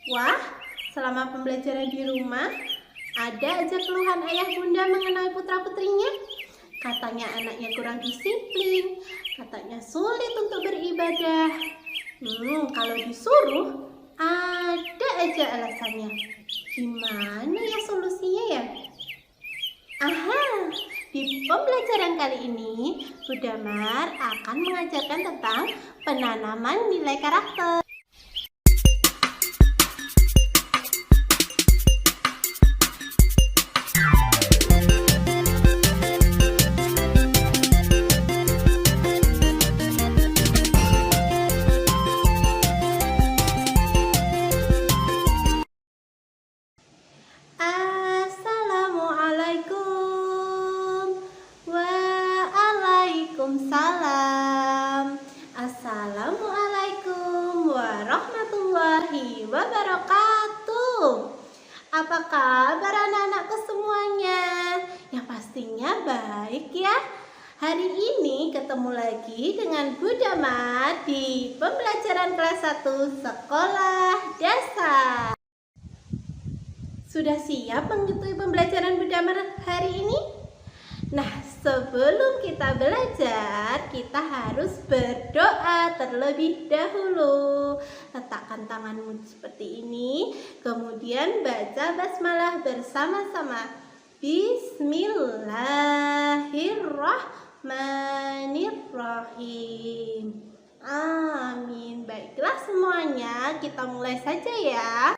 Wah, selama pembelajaran di rumah, ada aja keluhan ayah bunda mengenai putra-putrinya. Katanya anaknya kurang disiplin, katanya sulit untuk beribadah. Kalau disuruh, ada aja alasannya. Gimana ya solusinya ya? Aha, di pembelajaran kali ini, Bu Damar akan mengajarkan tentang penanaman nilai karakter. Assalamualaikum. Waalaikumsalam. Assalamualaikum warahmatullahi wabarakatuh. Apa kabar anak-anakku semuanya? Yang pastinya baik ya. Hari ini ketemu lagi dengan Bu Damar di pembelajaran kelas 1 sekolah dasar. Sudah siap mengikuti pembelajaran Bu Damar hari ini? Nah, sebelum kita belajar, kita harus berdoa terlebih dahulu. Letakkan tanganmu seperti ini, kemudian baca basmalah bersama-sama. Bismillahirrahmanirrahim. Amin. Baiklah semuanya, kita mulai saja ya.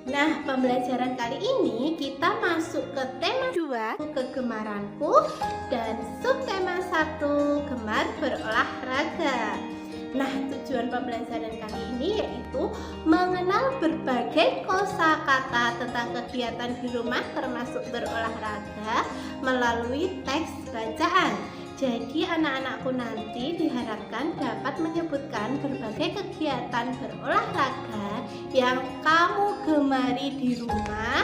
Nah, pembelajaran kali ini kita masuk ke tema 2, kegemaranku, dan subtema 1, gemar berolahraga. Nah, tujuan pembelajaran kali ini yaitu mengenal berbagai kosakata tentang kegiatan di rumah termasuk berolahraga melalui teks bacaan. Jadi anak-anakku nanti diharapkan dapat menyebutkan berbagai kegiatan berolahraga yang kamu gemari di rumah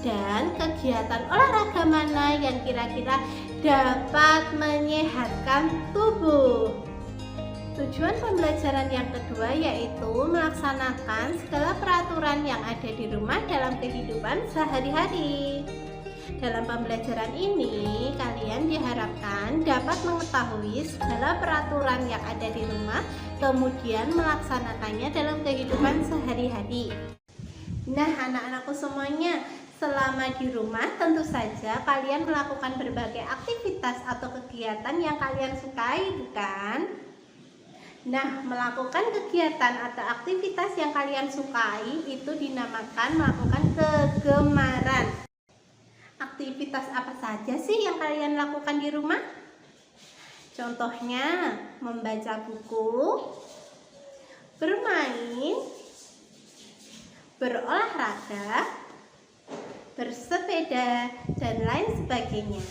dan kegiatan olahraga mana yang kira-kira dapat menyehatkan tubuh. Tujuan pembelajaran yang kedua yaitu melaksanakan segala peraturan yang ada di rumah dalam kehidupan sehari-hari. Dalam pembelajaran ini, kalian diharapkan dapat mengetahui segala peraturan yang ada di rumah, kemudian melaksanakannya dalam kehidupan sehari-hari. Nah, anak-anakku semuanya, selama di rumah tentu saja kalian melakukan berbagai aktivitas atau kegiatan yang kalian sukai, bukan? Nah, melakukan kegiatan atau aktivitas yang kalian sukai itu dinamakan melakukan kegemaran. Aktivitas apa saja sih yang kalian lakukan di rumah? Contohnya, membaca buku, bermain, berolahraga, bersepeda, dan lain sebagainya.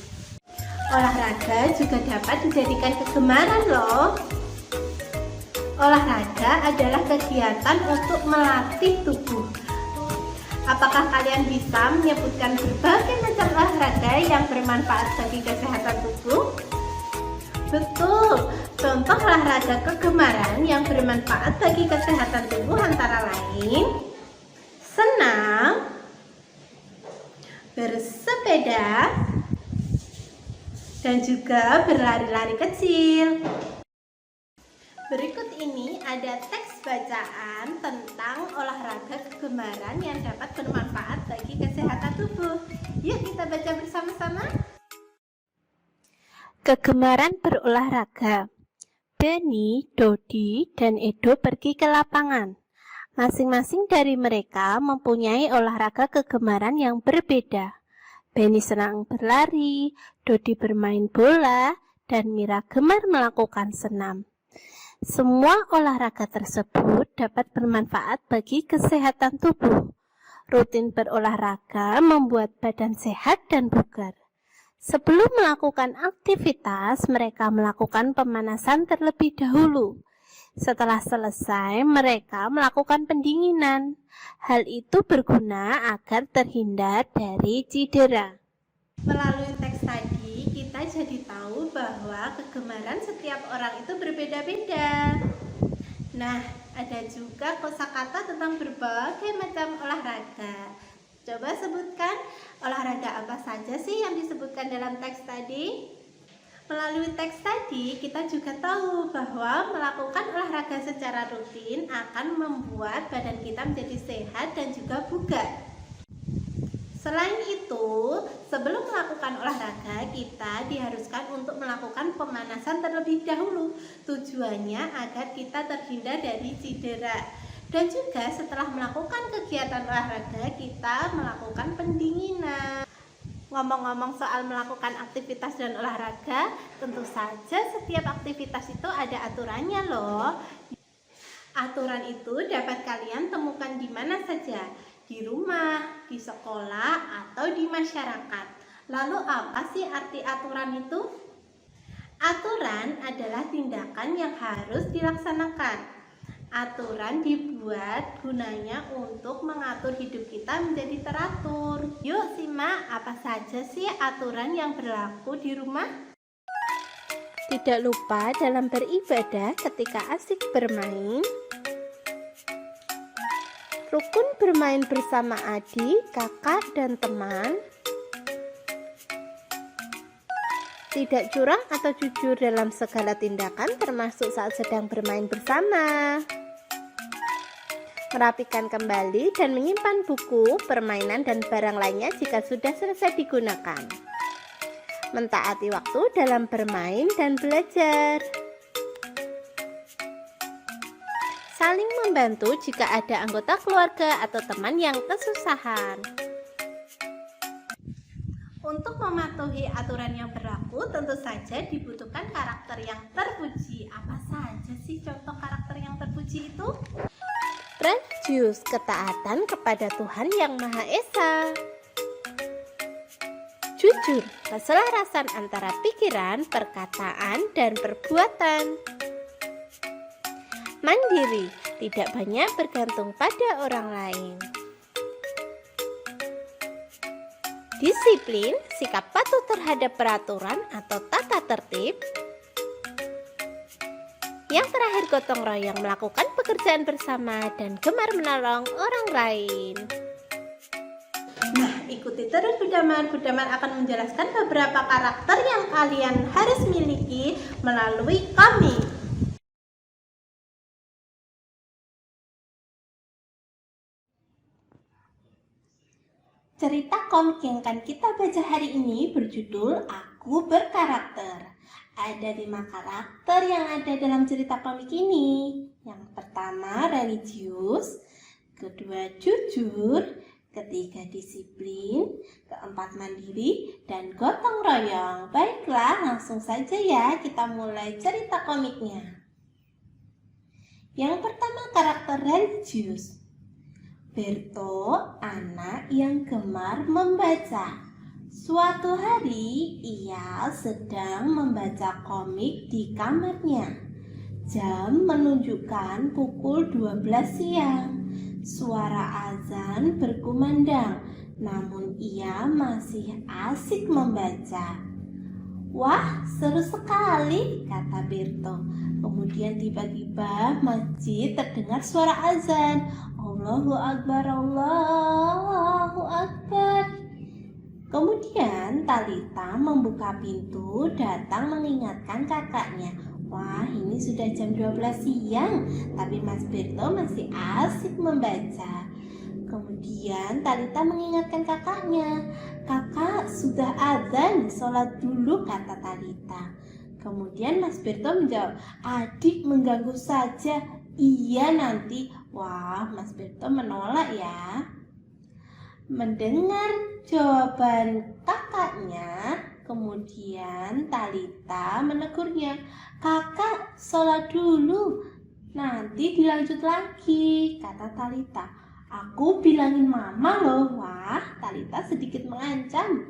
Olahraga juga dapat dijadikan kegemaran loh. Olahraga adalah kegiatan untuk melatih tubuh. Apakah kalian bisa menyebutkan berbagai macam olahraga yang bermanfaat bagi kesehatan tubuh? Betul, contoh olahraga kegemaran yang bermanfaat bagi kesehatan tubuh antara lain senam, bersepeda, dan juga berlari-lari kecil. Berikut ini ada teks bacaan tentang olahraga kegemaran yang dapat bermanfaat bagi kesehatan tubuh. Yuk kita baca bersama-sama. Kegemaran berolahraga. Benny, Dodi, dan Edo pergi ke lapangan. Masing-masing dari mereka mempunyai olahraga kegemaran yang berbeda. Benny senang berlari, Dodi bermain bola, dan Mira gemar melakukan senam. Semua olahraga tersebut dapat bermanfaat bagi kesehatan tubuh. Rutin berolahraga membuat badan sehat dan bugar. Sebelum melakukan aktivitas, mereka melakukan pemanasan terlebih dahulu. Setelah selesai, mereka melakukan pendinginan. Hal itu berguna agar terhindar dari cedera. Melalui teks tadi, kita jadi tahu bahwa kegemaran setiap orang itu berbeda-beda. Nah, Ada juga kosakata tentang berbagai macam olahraga. Coba sebutkan olahraga apa saja sih yang disebutkan dalam teks tadi? Melalui teks tadi, kita juga tahu bahwa melakukan olahraga secara rutin akan membuat badan kita menjadi sehat dan juga bugar. Selain itu, sebelum melakukan olahraga, kita diharuskan untuk melakukan pemanasan terlebih dahulu. Tujuannya agar kita terhindar dari cedera. Dan juga setelah melakukan kegiatan olahraga, kita melakukan pendinginan. Ngomong-ngomong soal melakukan aktivitas dan olahraga, tentu saja setiap aktivitas itu ada aturannya loh. Aturan itu dapat kalian temukan di mana saja, di rumah, di sekolah, atau di masyarakat. Lalu apa sih arti aturan itu? Aturan adalah tindakan yang harus dilaksanakan. Aturan dibuat gunanya untuk mengatur hidup kita menjadi teratur. Yuk simak apa saja sih aturan yang berlaku di rumah? Tidak lupa dalam beribadah ketika asik bermain. Rukun bermain bersama adik, kakak, dan teman. Tidak curang atau jujur dalam segala tindakan termasuk saat sedang bermain bersama. Merapikan kembali dan menyimpan buku, permainan, dan barang lainnya jika sudah selesai digunakan. Mentaati waktu dalam bermain dan belajar. Saling membantu jika ada anggota keluarga atau teman yang kesusahan. Untuk mematuhi aturan yang berlaku, tentu saja dibutuhkan karakter yang terpuji. Apa saja sih contoh karakter yang terpuji itu? Religius, ketaatan kepada Tuhan Yang Maha Esa. Jujur, keselarasan antara pikiran, perkataan, dan perbuatan. Mandiri, tidak banyak bergantung pada orang lain. Disiplin, sikap patuh terhadap peraturan atau tata tertib. Yang terakhir, gotong royong, melakukan pekerjaan bersama dan gemar menolong orang lain. Nah, ikuti terus Budamar. Budamar akan menjelaskan beberapa karakter yang kalian harus miliki melalui komik. Cerita komik yang akan kita baca hari ini berjudul Aku Berkarakter. Ada 5 karakter yang ada dalam cerita komik ini. Yang pertama religius, kedua jujur, ketiga disiplin, keempat mandiri, dan gotong royong. Baiklah, langsung saja ya kita mulai cerita komiknya. Yang pertama karakter religius. Berto, anak yang gemar membaca. Suatu hari ia sedang membaca komik di kamarnya. Jam menunjukkan pukul 12 siang. Suara azan berkumandang, namun ia masih asik membaca. Wah, seru sekali, kata Berto. Kemudian tiba-tiba masjid terdengar suara azan. Allahu Akbar, Allahu Akbar. Kemudian Talita membuka pintu datang mengingatkan kakaknya. Wah, ini sudah jam 12 siang, tapi Mas Berto masih asik membaca. Kemudian Talita mengingatkan kakaknya. Kakak, sudah azan, sholat dulu, kata Talita. Kemudian Mas Berto menjawab, adik mengganggu saja. Iya nanti. Wah, Mas Berto menolak ya. Mendengar jawaban kakaknya, kemudian Talita menegurnya. Kakak, sholat dulu, nanti dilanjut lagi, kata Talita. Aku bilangin mama loh. Wah, Talita sedikit mengancam.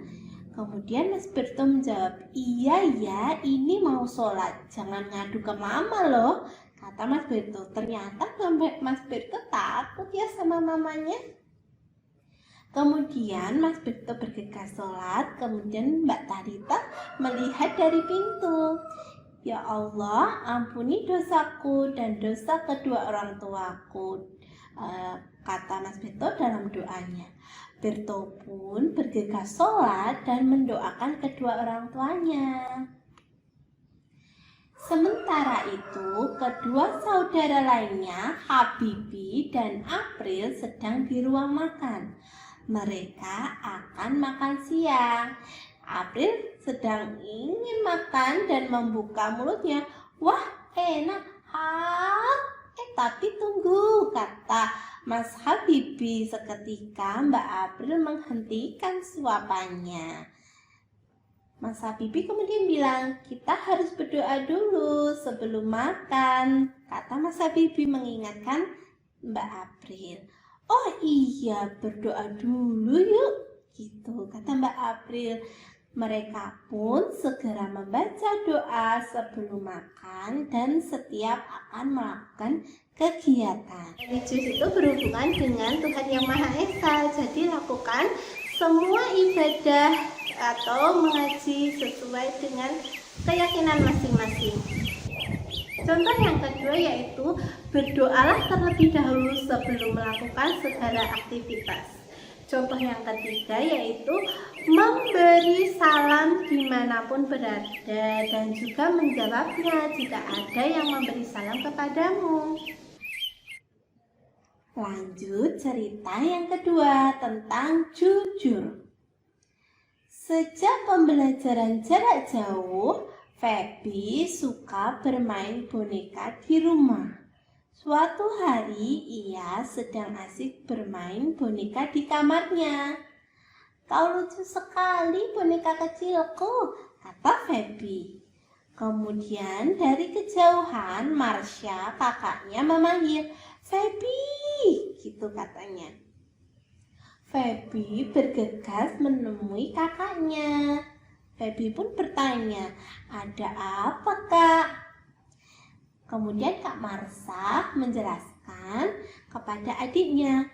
Kemudian Mas Berto menjawab, iya ya, ini mau sholat, jangan ngadu ke mama loh, kata Mas Berto. Ternyata Mas Berto takut ya sama mamanya. Kemudian Mas Berto bergegas sholat. Kemudian Mbak Talita melihat dari pintu. Ya Allah, ampuni dosaku dan dosa kedua orang tuaku, kata Mas Berto dalam doanya. Berto pun bergegas sholat dan mendoakan kedua orang tuanya. Sementara itu, kedua saudara lainnya, Habibi dan April, sedang di ruang makan. Mereka akan makan siang. April sedang ingin makan dan membuka mulutnya. Wah, enak. Tapi tunggu, kata Mas Habibi seketika. Mbak April menghentikan suapannya. Mas Habibi kemudian bilang, kita harus berdoa dulu sebelum makan, kata Mas Habibi mengingatkan Mbak April. Oh iya, berdoa dulu yuk, gitu kata Mbak April. Mereka pun segera membaca doa sebelum makan dan setiap akan melakukan kegiatan. Religius itu berhubungan dengan Tuhan Yang Maha Esa, jadi lakukan semua ibadah atau mengaji sesuai dengan keyakinan masing-masing. Contoh yang kedua yaitu berdoalah terlebih dahulu sebelum melakukan segala aktivitas. Contoh yang ketiga yaitu memberi salam dimanapun berada dan juga menjawabnya jika ada yang memberi salam kepadamu. Lanjut cerita yang kedua tentang jujur. Sejak pembelajaran jarak jauh, Feby suka bermain boneka di rumah. Suatu hari ia sedang asik bermain boneka di kamarnya. Kau lucu sekali boneka kecilku, kata Feby. Kemudian dari kejauhan Marsha kakaknya memanggil, Feby, gitu katanya. Feby bergegas menemui kakaknya. Feby pun bertanya, ada apa kak? Kemudian Kak Marsha menjelaskan kepada adiknya,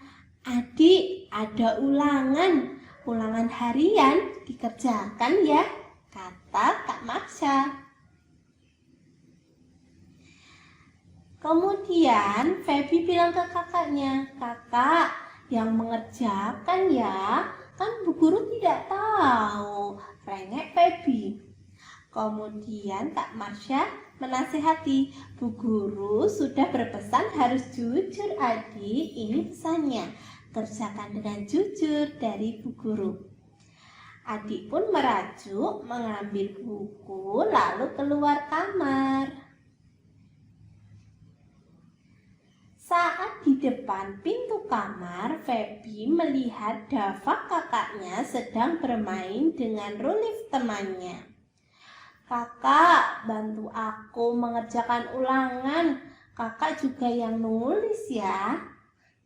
adik ada ulangan harian dikerjakan ya, kata Kak Marsha. Kemudian Feby bilang ke kakaknya, kakak yang mengerjakan ya, kan Bu Guru tidak tahu, rengek Feby. Kemudian Kak Marsha menasihati, Bu Guru sudah berpesan harus jujur adik, ini pesannya, kerjakan dengan jujur dari Bu Guru. Adik pun merajuk, mengambil buku, lalu keluar kamar. Saat di depan pintu kamar, Feby melihat Dava kakaknya sedang bermain dengan Rulif temannya. Kakak, bantu aku mengerjakan ulangan. Kakak juga yang nulis ya.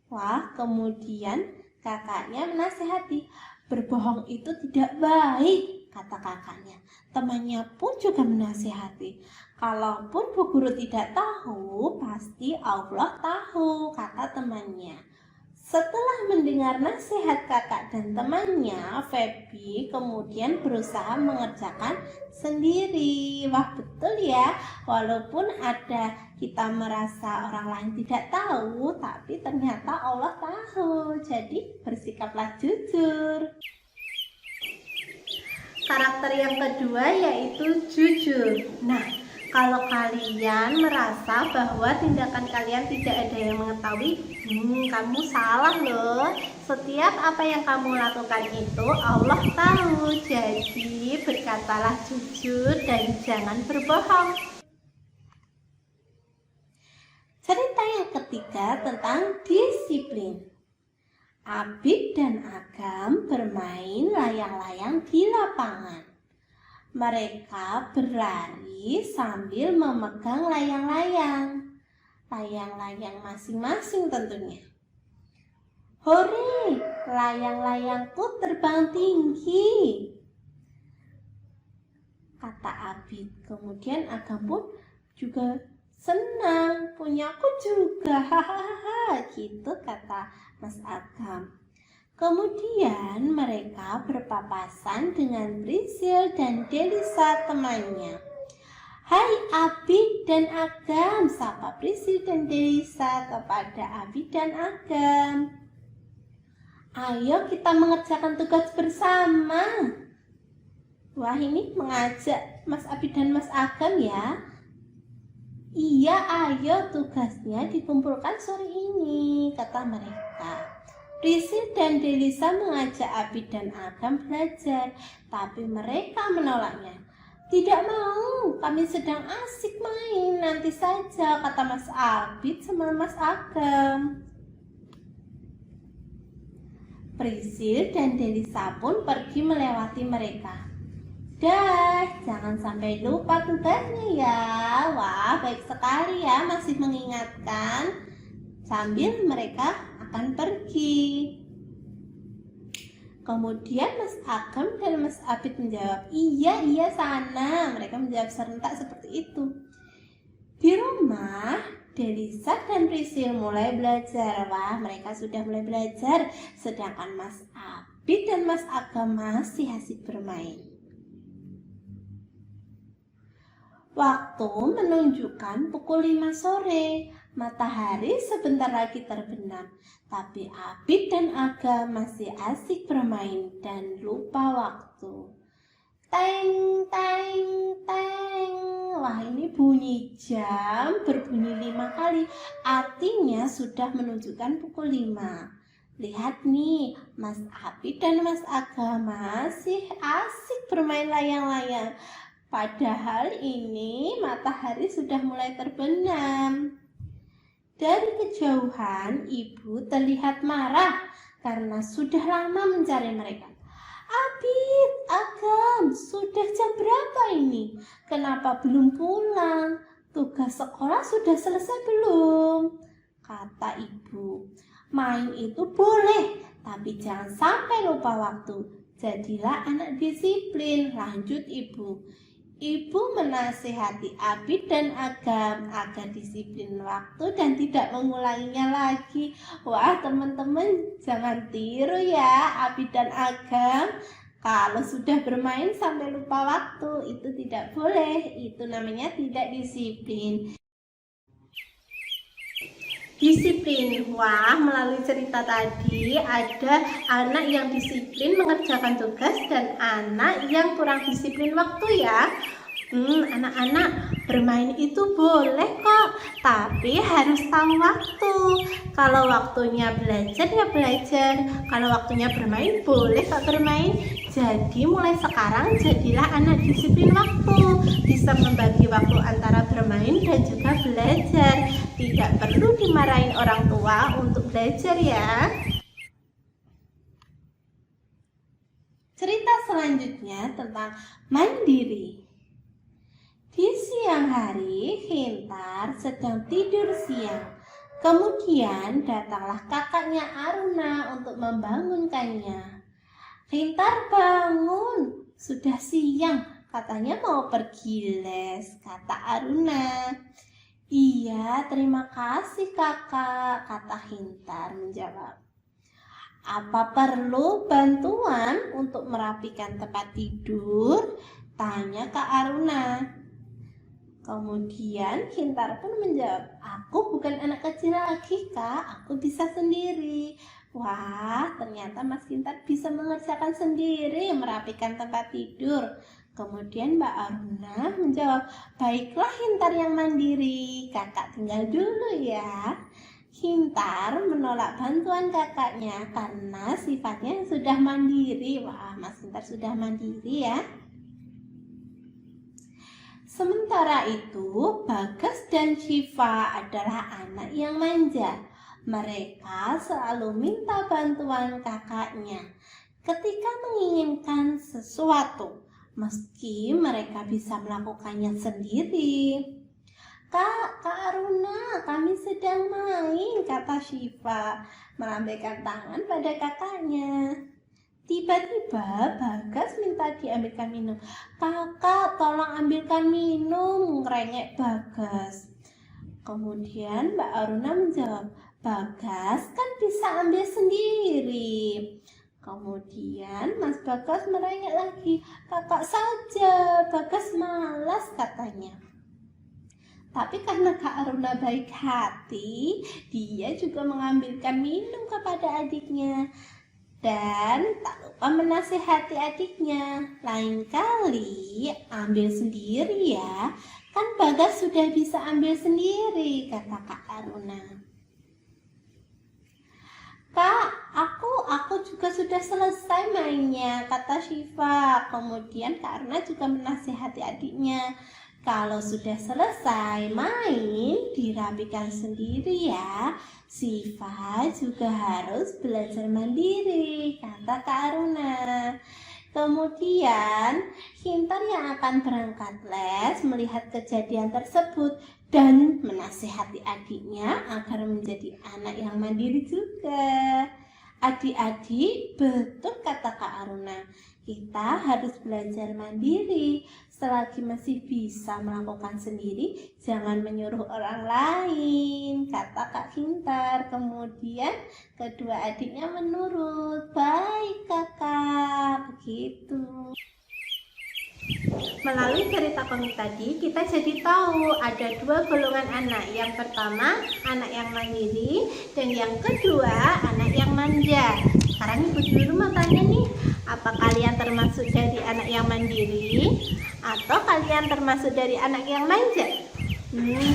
Wah, kemudian kakaknya menasihati, berbohong itu tidak baik, kata kakaknya. Temannya pun juga menasihati, kalaupun Bu Guru tidak tahu, pasti Allah tahu, kata temannya. Setelah mendengar nasihat kakak dan temannya, Feby kemudian berusaha mengerjakan sendiri. Wah, betul ya, walaupun kita merasa orang lain tidak tahu, tapi ternyata Allah tahu. Jadi bersikaplah jujur. Karakter yang kedua yaitu jujur. Nah, kalau kalian merasa bahwa tindakan kalian tidak ada yang mengetahui, kamu salah loh. Setiap apa yang kamu lakukan itu Allah tahu. Jadi berkatalah jujur dan jangan berbohong. Cerita yang ketiga tentang disiplin. Abid dan Agam bermain layang-layang di lapangan. Mereka berlari sambil memegang layang-layang. Layang-layang masing-masing tentunya. Hore, layang-layangku terbang tinggi, kata Abid. Kemudian Agam pun juga senang, punyaku juga, hahaha, gitu kata Mas Agam. Kemudian mereka berpapasan dengan Priscil dan Delisa temannya. Hai Abi dan Agam, sapa Prisil dan Delisa kepada Abi dan Agam. Ayo kita mengerjakan tugas bersama. Wah, ini mengajak Mas Abi dan Mas Agam ya. Iya, ayo tugasnya dikumpulkan sore ini, kata mereka. Prisil dan Delisa mengajak Abi dan Agam belajar, tapi mereka menolaknya. Tidak mau, kami sedang asik main, nanti saja, kata Mas Abi sama Mas Agam. Prisil dan Delisa pun pergi melewati mereka. Dah, jangan sampai lupa tugasnya ya. Wah, baik sekali ya, masih mengingatkan. Sambil mereka akan pergi. Kemudian Mas Agam dan Mas Abid menjawab, iya sana. Mereka menjawab serentak seperti itu. Di rumah, Delisa dan Prisil mulai belajar. Wah, mereka sudah mulai belajar. Sedangkan Mas Abid dan Mas Agam masih asik bermain. Waktu menunjukkan pukul 5 sore. Matahari sebentar lagi terbenam, tapi Abid dan Agam masih asik bermain dan lupa waktu. Teng, teng, teng. Wah, ini bunyi jam berbunyi 5 kali. Artinya sudah menunjukkan pukul 5. Lihat nih, Mas Abid dan Mas Agam masih asik bermain layang-layang. Padahal ini matahari sudah mulai terbenam. Dari kejauhan, ibu terlihat marah karena sudah lama mencari mereka. Abid, Agam, sudah jam berapa ini? Kenapa belum pulang? Tugas sekolah sudah selesai belum? Kata ibu. Main itu boleh, tapi jangan sampai lupa waktu. Jadilah anak disiplin, lanjut ibu. Ibu menasihati Abid dan Agam agar disiplin waktu dan tidak mengulanginya lagi. Wah, teman-teman, jangan tiru ya Abid dan Agam. Kalau sudah bermain sampai lupa waktu, itu tidak boleh. Itu namanya tidak disiplin. Disiplin. Wah, melalui cerita tadi ada anak yang disiplin mengerjakan tugas dan anak yang kurang disiplin waktu ya. Anak-anak, bermain itu boleh kok, tapi harus tahu waktu. Kalau waktunya belajar ya belajar, kalau waktunya bermain boleh kok bermain. Jadi mulai sekarang jadilah anak disiplin waktu, bisa membagi waktu antara bermain dan juga belajar. Tidak perlu dimarahin orang tua untuk belajar ya. Cerita selanjutnya tentang mandiri. Di siang hari, Hintar sedang tidur siang. Kemudian datanglah kakaknya Aruna untuk membangunkannya. Hintar, bangun, sudah siang, katanya mau pergi les, kata Aruna. Iya, terima kasih kakak, kata Hintar menjawab. Apa perlu bantuan untuk merapikan tempat tidur? Tanya Kak Aruna. Kemudian Hintar pun menjawab, aku bukan anak kecil lagi kak, aku bisa sendiri. Wah, ternyata Mas Hintar bisa mengerjakan sendiri merapikan tempat tidur. Kemudian Mbak Aruna menjawab, baiklah Hintar yang mandiri, kakak tinggal dulu ya. Hintar menolak bantuan kakaknya karena sifatnya sudah mandiri. Wah, Mas Hintar sudah mandiri ya. Sementara itu, Bagas dan Syifa adalah anak yang manja. Mereka selalu minta bantuan kakaknya ketika menginginkan sesuatu, meski mereka bisa melakukannya sendiri. Kak Aruna, kami sedang main, kata Syifa, melambaikan tangan pada kakaknya. Tiba-tiba Bagas minta diambilkan minum. Kakak, tolong ambilkan minum, ngerengek Bagas. Kemudian Mbak Aruna menjawab, Bagas kan bisa ambil sendiri. Kemudian Mas Bagas merengek lagi, kakak saja, Bagas malas katanya. Tapi karena Kak Aruna baik hati, dia juga mengambilkan minum kepada adiknya. Dan tak lupa menasehati adiknya, lain kali ambil sendiri ya, kan Bagas sudah bisa ambil sendiri, kata Kak Aruna. Kak, aku juga sudah selesai mainnya, kata Syifa. Kemudian Kak Aruna juga menasehati adiknya, kalau sudah selesai main, dirapikan sendiri ya. Syifa juga harus belajar mandiri, kata Kak Aruna. Kemudian, Hintar yang akan berangkat les melihat kejadian tersebut dan menasihati adiknya agar menjadi anak yang mandiri juga. Adik-adik, betul kata Kak Aruna, kita harus belajar mandiri. Selagi masih bisa melakukan sendiri, jangan menyuruh orang lain, kata Kak Hintar. Kemudian kedua adiknya menurut. Baik kakak, begitu. Melalui cerita komik tadi, kita jadi tahu ada dua golongan anak. Yang pertama, anak yang mandiri, dan yang kedua, anak yang manja. Sekarang ibu guru mau tanya nih, apa kalian termasuk dari anak yang mandiri atau kalian termasuk dari anak yang manja?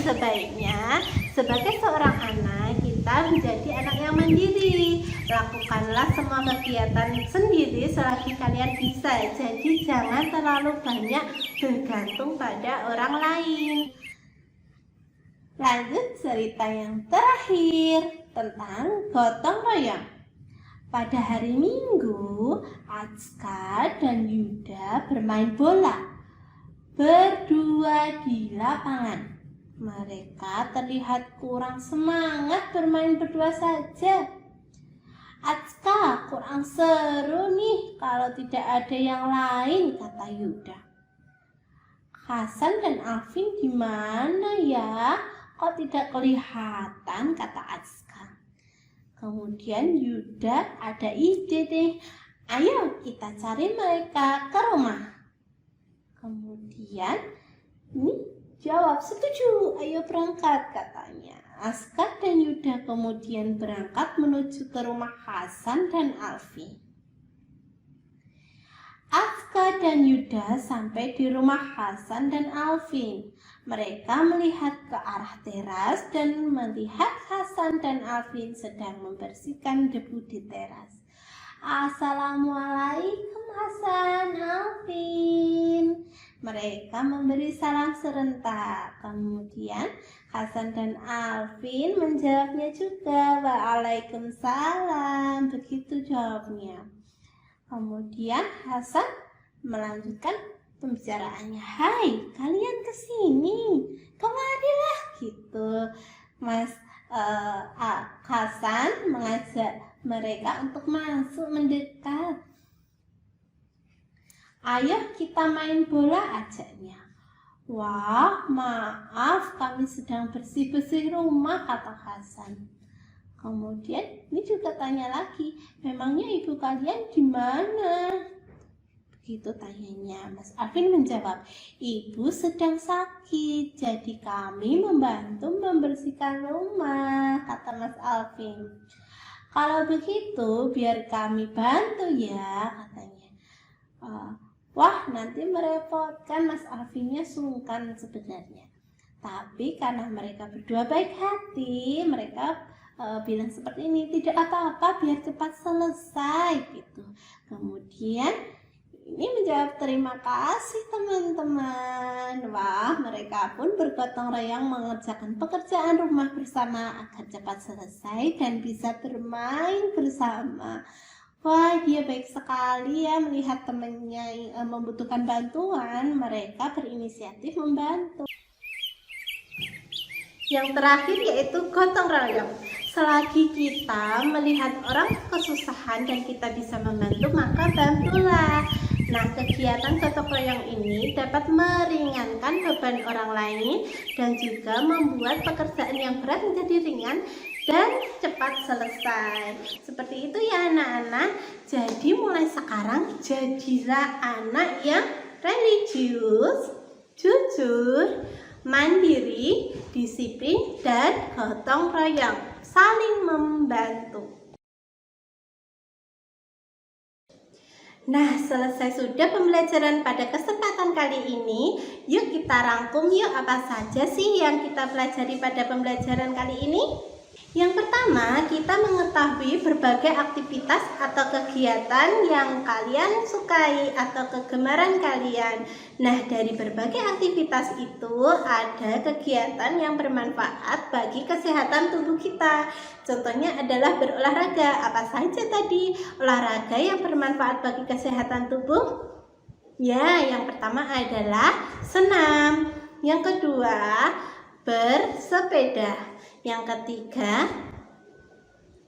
Sebaiknya sebagai seorang anak kita menjadi anak yang mandiri. Lakukanlah semua kegiatan sendiri selagi kalian bisa. Jadi jangan terlalu banyak bergantung pada orang lain. Lanjut cerita yang terakhir tentang gotong royong. Pada hari Minggu, Atska dan Yuda bermain bola berdua di lapangan. Mereka terlihat kurang semangat bermain berdua saja. Atska, kurang seru nih kalau tidak ada yang lain, kata Yuda. Hasan dan Alvin di mana ya? Kok tidak kelihatan, kata Atska. Kemudian Yuda ada ide deh. Ayo kita cari mereka ke rumah. Kemudian ini jawab setuju, ayo berangkat katanya. Aska dan Yuda kemudian berangkat menuju ke rumah Hasan dan Alvin. Aska dan Yuda sampai di rumah Hasan dan Alvin. Mereka melihat ke arah teras dan melihat Hasan dan Alvin sedang membersihkan debu di teras. Assalamualaikum Hasan, Alvin. Mereka memberi salam serentak. Kemudian Hasan dan Alvin menjawabnya juga. Waalaikumsalam. Begitu jawabnya. Kemudian Hasan melanjutkan pembicaraannya. Hai, kalian kesini, kemarilah, gitu. Mas Hasan mengajak mereka untuk masuk mendekat. Ayo kita main bola, ajaknya. Wah, maaf, kami sedang bersih-bersih rumah, kata Hasan. Kemudian ini juga tanya lagi, memangnya ibu kalian di mana? Begitu tanyanya. Mas Alvin menjawab, ibu sedang sakit, jadi kami membantu membersihkan rumah, kata Mas Alvin. Kalau begitu biar kami bantu ya, katanya. Wah, nanti merepotkan. Mas Alvinnya sungkan sebenarnya. Tapi karena mereka berdua baik hati, mereka bilang seperti ini, tidak apa-apa, biar cepat selesai gitu. Kemudian ini menjawab terima kasih teman-teman. Wah, mereka pun bergotong royong mengerjakan pekerjaan rumah bersama agar cepat selesai dan bisa bermain bersama. Wah, dia baik sekali ya melihat temannya membutuhkan bantuan, mereka berinisiatif membantu. Yang terakhir yaitu gotong royong. Selagi kita melihat orang kesusahan dan kita bisa membantu, maka bantulah. Nah, kegiatan gotong royong ini dapat meringankan beban orang lain dan juga membuat pekerjaan yang berat menjadi ringan dan cepat selesai. Seperti itu ya anak-anak. Jadi mulai sekarang jadilah anak yang religius, jujur, mandiri, disiplin, dan gotong royong, saling membantu. Nah, selesai sudah pembelajaran pada kesempatan kali ini. Yuk kita rangkum yuk, apa saja sih yang kita pelajari pada pembelajaran kali ini? Yang pertama, kita mengetahui berbagai aktivitas atau kegiatan yang kalian sukai atau kegemaran kalian. Nah, dari berbagai aktivitas itu ada kegiatan yang bermanfaat bagi kesehatan tubuh kita. Contohnya adalah berolahraga. Apa saja tadi olahraga yang bermanfaat bagi kesehatan tubuh? Ya, yang pertama adalah senam. Yang kedua, bersepeda. Yang ketiga,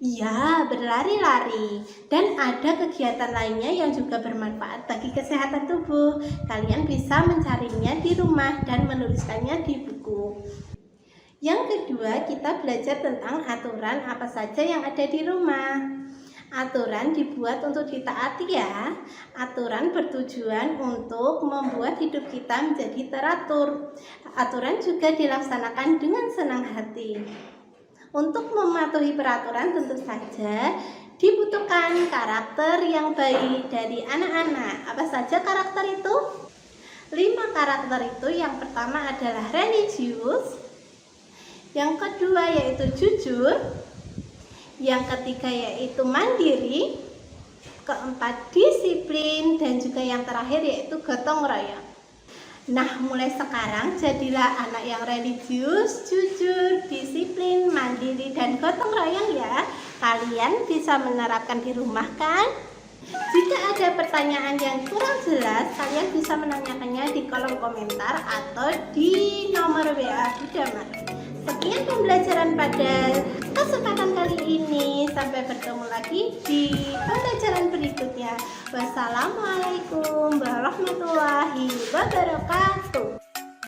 ya, berlari-lari. Dan ada kegiatan lainnya yang juga bermanfaat bagi kesehatan tubuh. Kalian bisa mencarinya di rumah dan menuliskannya di buku. Yang kedua, kita belajar tentang aturan apa saja yang ada di rumah. Aturan dibuat untuk ditaati ya. Aturan bertujuan untuk membuat hidup kita menjadi teratur. Aturan juga dilaksanakan dengan senang hati. Untuk mematuhi peraturan tentu saja dibutuhkan karakter yang baik dari anak-anak. Apa saja karakter itu? 5 karakter itu, yang pertama adalah religius, yang kedua yaitu jujur, yang ketiga yaitu mandiri, keempat disiplin, dan juga yang terakhir yaitu gotong royong. Nah, mulai sekarang jadilah anak yang religius, jujur, disiplin, mandiri, dan gotong royong ya. Kalian bisa menerapkan di rumah kan? Jika ada pertanyaan yang kurang jelas, kalian bisa menanyakannya di kolom komentar atau di nomor WA Budamar. Sekian pembelajaran pada kesempatan kali ini. Sampai bertemu lagi di pembelajaran berikutnya. Wassalamualaikum warahmatullahi wabarakatuh.